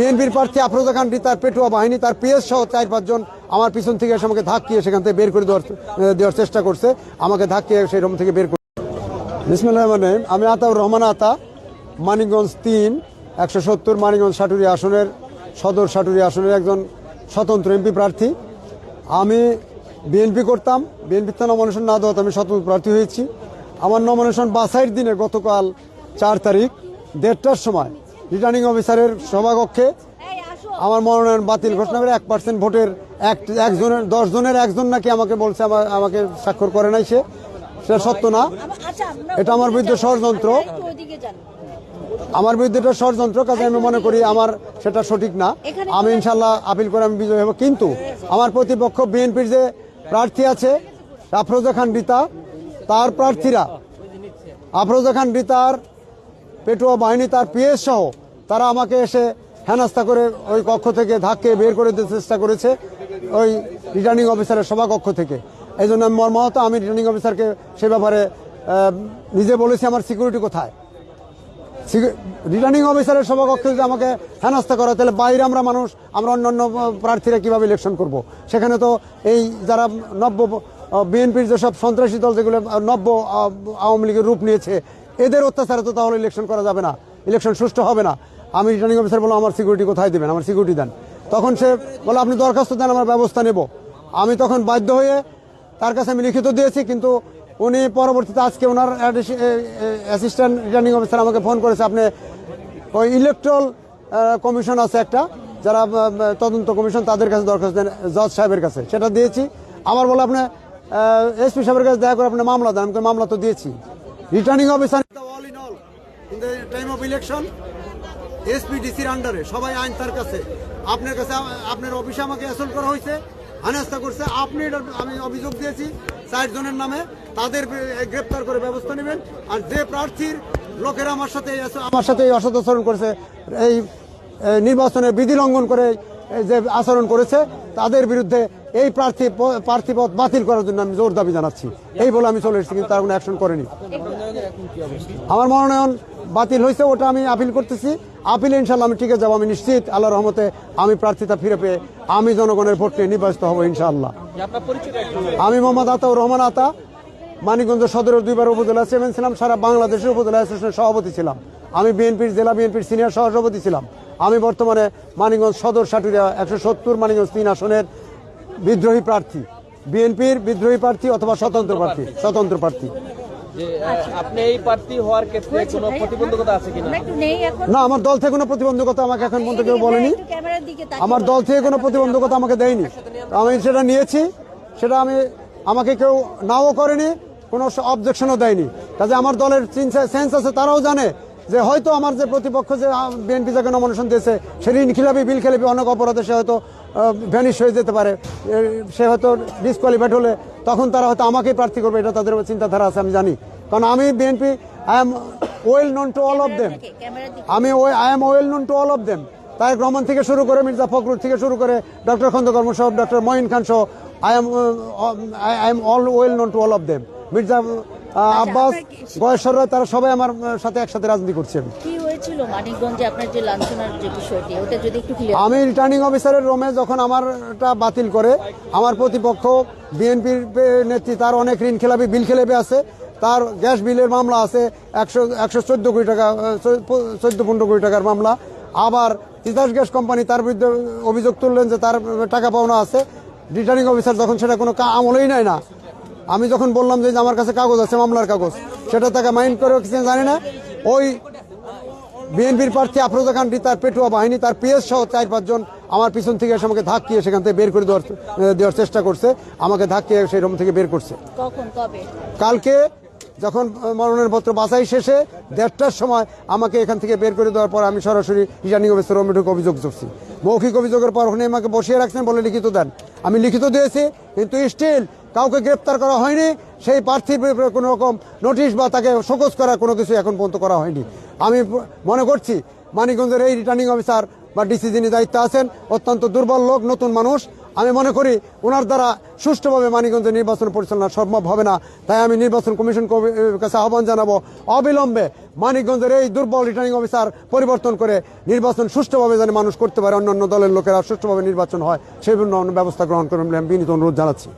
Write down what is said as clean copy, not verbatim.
বিএনপির প্রার্থী আফরোজা খান তার পেটুয়া বাহিনী তার পিএস সহ 4-5 জন আমার পিছন থেকে এসে আমাকে ধাক্কিয়ে সেখান থেকে বের করে দেওয়ার চেষ্টা করছে। আমাকে ধাক্কিয়ে সেই রুম থেকে বের করে। বিসমিল্লাহির রহমানির রহিম। আমি আতাউর রহমান আতা, মানিকগঞ্জ 3 170 মানিকগঞ্জ সাটুরি আসনের সদর সাটুরি আসনের একজন স্বতন্ত্র এমপি প্রার্থী। আমি বিএনপি করতাম, বিএনপিতে নমিনেশন না দেওয়াতে আমি স্বতন্ত্র প্রার্থী হয়েছি। আমার নমিনেশন বাছাইয়ের দিনে গতকাল 4 তারিখ 1:30টার সময় রিটার্নিং অফিসারের সভাকক্ষে আমার মনোনয়ন বাতিল ঘোষণা করে 1% ভোটের একজনের 10 জনের একজন নাকি আমাকে বলছে আমাকে স্বাক্ষর করে নাই, সেটা সত্য না। এটা আমার বিরুদ্ধে ষড়যন্ত্র, আমার বিরুদ্ধে এটা ষড়যন্ত্র। কাজে আমি মনে করি আমার সেটা সঠিক না। আমি ইনশাল্লাহ আপিল করে আমি বিজয় হব। কিন্তু আমার প্রতিপক্ষ বিএনপির যে প্রার্থী আছে আফরোজা খান রিতা, তার প্রার্থীরা আফরোজা খান রিতার পেটুয়া বাহিনী তার পিএস সহ তারা আমাকে এসে হেনস্থা করে ওই কক্ষ থেকে ধাক্কে বের করে দিতে চেষ্টা করেছে, ওই রিটার্নিং অফিসারের সভাকক্ষ থেকে। এই জন্য আমি মর্মাহত। আমি রিটার্নিং অফিসারকে সে ব্যাপারে নিজে বলেছি আমার সিকিউরিটি কোথায়। রিটার্নিং অফিসারের সভাকক্ষে যদি আমাকে হেনস্থা করা, তাহলে বাইরে আমরা মানুষ, আমরা অন্যান্য প্রার্থীরা কিভাবে ইলেকশন করব। সেখানে তো এই যারা নব্য বিএনপির যেসব সন্ত্রাসী দল যেগুলো নব্য আওয়ামী লীগের রূপ নিয়েছে, এদের অত্যাচারে তো তাহলে ইলেকশন করা যাবে না, ইলেকশন সুষ্ঠু হবে না। আমি রিটার্নিং অফিসার বললাম আমার সিকিউরিটি কোথায় দেবেন, আমার সিকিউরিটি দেন। তখন সে বলে আপনি দরখাস্ত দেন, আমার ব্যবস্থা নেব। আমি তখন বাধ্য হয়ে তার কাছে আমি লিখিত দিয়েছি, কিন্তু উনি পরবর্তীতে আজকে ওনার অ্যাসিস্ট্যান্ট রিটার্নিং অফিসার আমাকে ফোন করেছে, আপনি ওই ইলেকট্রাল কমিশন আছে একটা, যারা তদন্ত কমিশন, তাদের কাছে দরখাস্ত দেন, জজ সাহেবের কাছে। সেটা দিয়েছি। আবার বলে আপনি এসপি সাহেবের কাছে দেখা করে আপনি মামলা দেন। আমি মামলা তো দিয়েছি। Returning officer all in all in the time of election এসপিডিসির আন্ডারে সবাই আইন তার কাছে। আপনার কাছে আপনার অফিসে আমাকে অ্যাসল্ট করা হয়েছে, হেনস্থা করছে। আপনি আমি অভিযোগ দিয়েছি 4 জনের নামে, তাদের গ্রেপ্তার করে ব্যবস্থা নেবেন। আর যে প্রার্থীর লোকেরা আমার সাথে এই অসৎ আচরণ করেছে, এই নির্বাচনের বিধি লঙ্ঘন করে যে আচরণ করেছে, তাদের বিরুদ্ধে এই প্রার্থীপদ বাতিল করার জন্য আমি জোর দাবি জানাচ্ছি। এই বলে আমি চলে এসেছি, কিন্তু তার কোনো অ্যাকশন করেনি। আমার মনোনয়ন বাতিল হয়েছে, ওটা আমি আপিল করতেছি। আপিলে ইনশাল্লাহ আমি টিকে যাবো। আমি নিশ্চিত আল্লাহর রহমতে আমি প্রার্থিতা ফিরে পেয়ে আমি জনগণের ভোট নিয়ে নির্বাচিত হবো ইনশাআল্লাহ। আমি মোহাম্মদ আতাউর রহমান আতা, মানিকগঞ্জ সদরের 2বার উপজেলা চেয়ারম্যান ছিলাম, সারা বাংলাদেশের উপজেলা অ্যাসোসিয়েশনের সভাপতি ছিলাম। আমি জেলা বিএনপির সিনিয়র সহসভাপতি ছিলাম। আমি বর্তমানে মানিকগঞ্জ সদর সাটুরিয়া 170 মানিকগঞ্জ 3 আসনের বিদ্রোহী প্রার্থী, বিএনপির বিদ্রোহী প্রার্থী অথবা স্বতন্ত্র প্রার্থী। আপনি এই প্রার্থী হওয়ার ক্ষেত্রে কোনো প্রতিবন্ধকতা আছে কিনা? না, আমার দল থেকে কোনো প্রতিবন্ধকতা আমাকে এখন পর্যন্ত কেউ বলেনি। আমার দল থেকে কোনো প্রতিবন্ধকতা আমাকে দেয়নি। আমি সেটা নিয়েছি, সেটা আমাকে কেউ নাও করেনি, কোনো অবজেকশনও দেয়নি। কাজে আমার দলের সেন্স আছে, তারাও জানে যে হয়তো আমার যে প্রতিপক্ষ যে বিএনপি যাকে নমিনেশন দিয়েছে সে ঋণ খিলাপি বিল খেলাপি অনেক অপরাধে সে হয়তো ভ্যানিশ হয়ে যেতে পারে, সে হয়তো ডিসকোয়ালিফাইড হলে তখন তারা হয়তো আমাকেই প্রার্থী করবে, এটা তাদের চিন্তাধারা আছে, আমি জানি। কারণ আমি BNP I am well known to all of them, I am well known to all of them. Tarique Rahman থেকে শুরু করে মির্জা ফখরুল থেকে শুরু করে ডক্টর খন্দকার মোশাররফ, ডক্টর মঈন খান সহ I am all well known to all of them. Mirza Abbas, Goyeshwar Roy, তারা সবাই আমার সাথে একসাথে রাজনীতি করছেন। কি হয়েছিল মানিকগঞ্জে আপনার যে লাঞ্ছনার যে বিষয়টি, ওটা যদি একটু ক্লিয়ার। আমি রিটার্নিং অফিসারের রুমে যখন আমারটা বাতিল করে, আমার প্রতিপক্ষ বিএনপির নেত্রী, তার অনেক ঋণ খেলাপি বিল খেলাপি আছে, তার গ্যাস বিলের মামলা আছে 114 কোটি টাকা, 14-15 কোটি টাকার মামলা। আবার তিতাস গ্যাস কোম্পানি তার বিরুদ্ধে অভিযোগ তুললেন যে তার টাকা পাওনা আছে। রিটার্নিং অফিসার যখন সেটা কোনো আমলেই নেয় না, আমি যখন বললাম যে আমার কাছে কাগজ আছে, মামলার কাগজ, সেটা তাকে মাইন্ড করে কিছু জানি না। ওই বিএনপির প্রার্থী আফরোজা খান তার পেটুয়া বাহিনী তার পিএস সহ 4-5 জন আমার পিছন থেকে এসে আমাকে ধাক্কিয়ে সেখান থেকে বের করে দেওয়ার চেষ্টা করছে। আমাকে ধাক্কিয়ে সেই রুম থেকে বের করছে। কালকে যখন মনোনয়নপত্র বাছাই শেষে 1:30টার সময় আমাকে এখান থেকে বের করে দেওয়ার পর আমি সরাসরি রিটার্নিং অফিসার রুমে ঢুকে অভিযোগ করছি। মৌখিক অভিযোগের পর ওখানে আমাকে বসিয়ে রাখছেন, বলে লিখিত দেন। আমি লিখিত দিয়েছি, কিন্তু স্টিল কাউকে গ্রেপ্তার করা হয়নি। সেই প্রার্থীর কোনো রকম নোটিশ বা তাকে শোকজ করার কোনো কিছু এখন পর্যন্ত করা হয়নি। আমি মনে করছি মানিকগঞ্জের এই রিটার্নিং অফিসার বা ডিসি যিনি দায়িত্বে আছেন অত্যন্ত দুর্বল লোক, নতুন মানুষ। আমি মনে করি ওনার দ্বারা সুষ্ঠুভাবে মানিকগঞ্জে নির্বাচন পরিচালনা সম্ভব হবে না। তাই আমি নির্বাচন কমিশন কাছে আহ্বান জানাবো, অবিলম্বে মানিকগঞ্জের এই দুর্বল রিটার্নিং অফিসার পরিবর্তন করে নির্বাচন সুষ্ঠুভাবে যেন মানুষ করতে পারে, অন্যান্য দলের লোকেরা সুষ্ঠুভাবে নির্বাচন হয় সেই ব্যবস্থা গ্রহণ করবেন বলে আমি বিনীত অনুরোধ জানাচ্ছি।